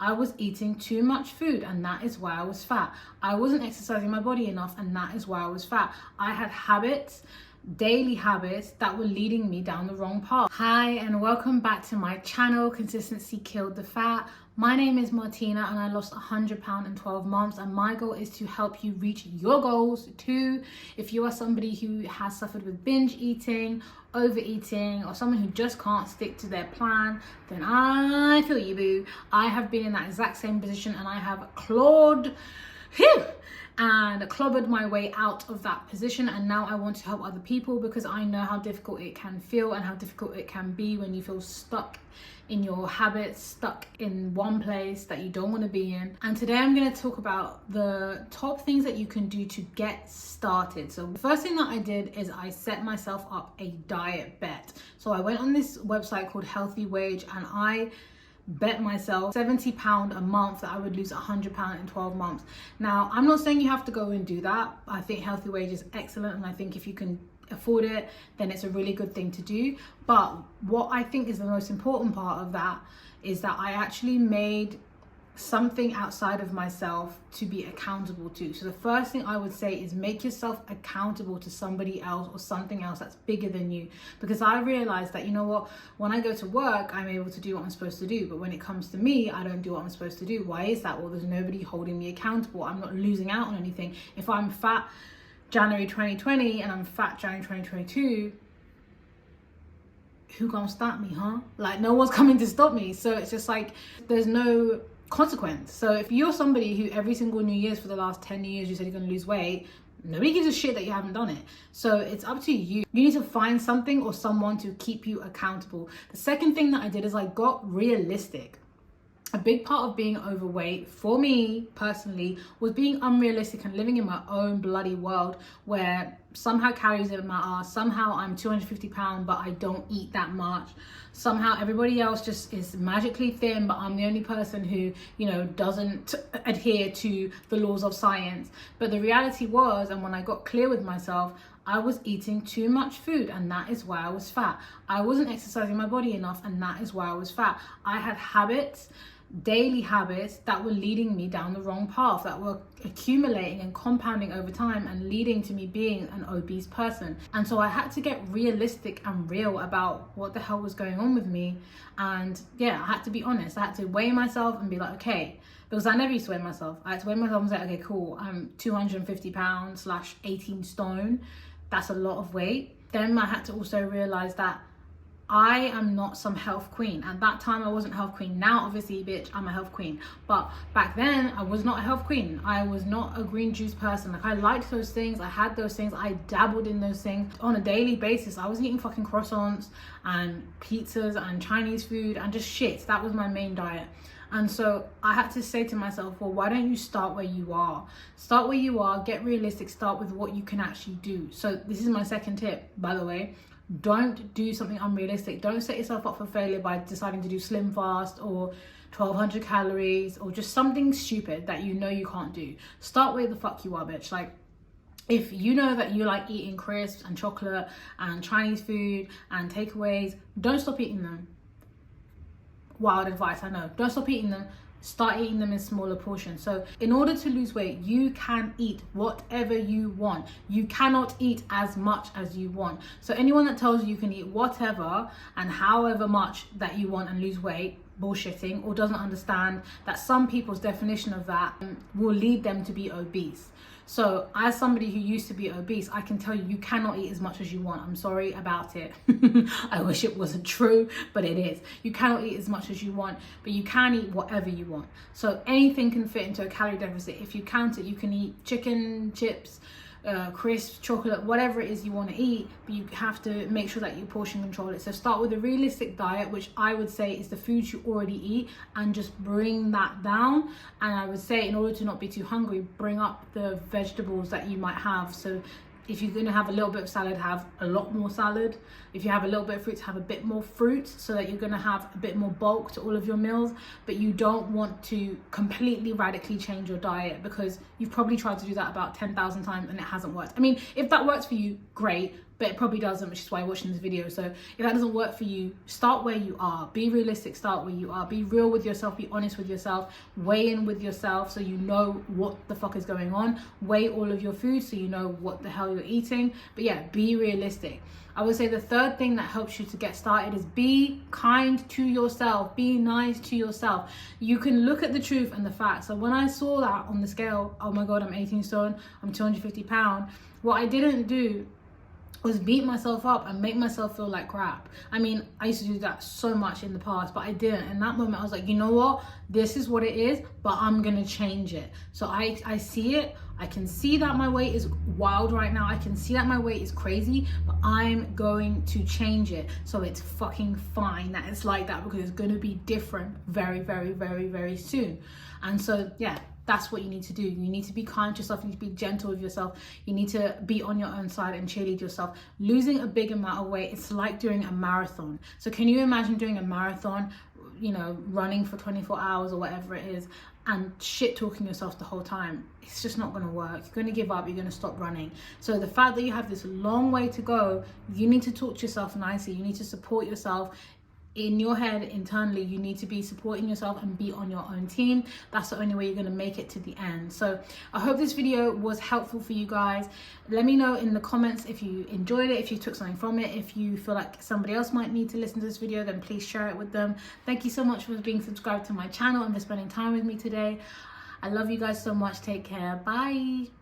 I was eating too much food and that is why I was fat. I wasn't exercising my body enough and that is why I was fat. I had habits, daily habits that were leading me down the wrong path. Hi and welcome back to my channel, Consistency Killed the Fat. My name is Martina and I lost 100 pounds in 12 months, and my goal is to help you reach your goals too. If you are somebody who has suffered with binge eating, overeating, or someone who just can't stick to their plan, then I feel you, boo. I have been in that exact same position and I have clobbered my way out of that position, and now I want to help other people because I know how difficult it can feel and how difficult it can be when you feel stuck in your habits, stuck in one place that you don't want to be in. And today I'm going to talk about the top things that you can do to get started. So the first thing that I did is I set myself up a diet bet. So I went on this website called Healthy Wage and I bet myself £70 a month that I would lose 100 pounds in 12 months. Now, I'm not saying you have to go and do that. I think Healthy Wage is excellent, and I think if you can afford it, then it's a really good thing to do. But what I think is the most important part of that is that I actually made something outside of myself to be accountable to. So the first thing I would say is make yourself accountable to somebody else or something else that's bigger than you. Because I realized that, you know what, when I go to work, I'm able to do what I'm supposed to do. But when it comes to me, I don't do what I'm supposed to do. Why is that? Well, there's nobody holding me accountable. I'm not losing out on anything. If I'm fat January 2020 and I'm fat January 2022, who gonna stop me, huh? Like, no one's coming to stop me. So it's just like, there's no consequence. So if you're somebody who every single New Year's for the last 10 years you said you're gonna lose weight, nobody gives a shit that you haven't done it. So it's up to you. You need to find something or someone to keep you accountable. The second thing that I did is I got realistic. A big part of being overweight for me personally was being unrealistic and living in my own bloody world where somehow calories don't matter, somehow I'm 250 pounds but I don't eat that much, somehow everybody else just is magically thin but I'm the only person who, you know, doesn't adhere to the laws of science. But the reality was, and when I got clear with myself, I was eating too much food and that is why I was fat. I wasn't exercising my body enough and that is why I was fat. I had habits, daily habits that were leading me down the wrong path, that were accumulating and compounding over time and leading to me being an obese person. And so I had to get realistic and real about what the hell was going on with me. And yeah, I had to be honest. I had to weigh myself and be like, okay, because I never used to weigh myself. I had to weigh myself and say, okay, cool, I'm 250 pounds / 18 stone. That's a lot of weight. Then I had to also realize that I am not some health queen. At that time, I wasn't health queen. Now, obviously, bitch, I'm a health queen. But back then, I was not a health queen. I was not a green juice person. Like, I liked those things. I had those things. I dabbled in those things on a daily basis. I was eating fucking croissants and pizzas and Chinese food and just shit. That was my main diet. And so I had to say to myself, well, why don't you start where you are? Start where you are, get realistic, start with what you can actually do. So this is my second tip, by the way. Don't do something unrealistic. Don't set yourself up for failure by deciding to do slim fast or 1200 calories or just something stupid that you know you can't do. Start where the fuck you are, bitch. Like, if you know that you like eating crisps and chocolate and Chinese food and takeaways, don't stop eating them. Wild advice, I know. Don't stop eating them. Start eating them in smaller portions. So in order to lose weight, you can eat whatever you want. You cannot eat as much as you want. So anyone that tells you can eat whatever and however much that you want and lose weight, bullshitting, or doesn't understand that some people's definition of that will lead them to be obese. So as somebody who used to be obese, I can tell you, you cannot eat as much as you want. I'm sorry about it. I wish it wasn't true, but it is. You cannot eat as much as you want, but you can eat whatever you want. So anything can fit into a calorie deficit. If you count it, you can eat chicken, chips, crisps, chocolate, whatever it is you want to eat, but you have to make sure that you portion control it. So start with a realistic diet, which I would say is the foods you already eat, and just bring that down. And I would say, in order to not be too hungry, bring up the vegetables that you might have. So if you're going to have a little bit of salad, have a lot more salad. If you have a little bit of fruit, have a bit more fruit, so that you're going to have a bit more bulk to all of your meals. But you don't want to completely radically change your diet, because you've probably tried to do that about 10,000 times and it hasn't worked. I mean, if that works for you, great. but it probably doesn't, which is why you're watching this video. So if that doesn't work for you, start where you are. Be realistic, start where you are. Be real with yourself, be honest with yourself, weigh in with yourself so you know what the fuck is going on. Weigh all of your food so you know what the hell you're eating. But yeah, be realistic. I would say the third thing that helps you to get started is be kind to yourself. Be nice to yourself. You can look at the truth and the facts. So when I saw that on the scale, oh my God, I'm 18 stone, I'm 250 pounds. What I didn't do was beat myself up and make myself feel like crap. I mean, I used to do that so much in the past, but I didn't. In that moment, I was like, you know what? This is what it is, but I'm gonna change it. So I see it. I can see that my weight is wild right now. I can see that my weight is crazy, but I'm going to change it. So it's fucking fine that it's like that, because it's gonna be different very, very, very, very soon. And so, yeah, that's what you need to do. You need to be kind to yourself. You need to be gentle with yourself. You need to be on your own side and cheerlead yourself. Losing a big amount of weight, it's like doing a marathon. So can you imagine doing a marathon, you know, running for 24 hours or whatever it is, and shit talking yourself the whole time? It's just not going to work. You're going to give up. You're going to stop running. So the fact that you have this long way to go, you need to talk to yourself nicely. You need to support yourself. In your head, internally, you need to be supporting yourself and be on your own team. That's the only way you're going to make it to the end. So I hope this video was helpful for you guys. Let me know in the comments if you enjoyed it, if you took something from it. If you feel like somebody else might need to listen to this video, then please share it with them. Thank you so much for being subscribed to my channel and for spending time with me today. I love you guys so much. Take care. Bye.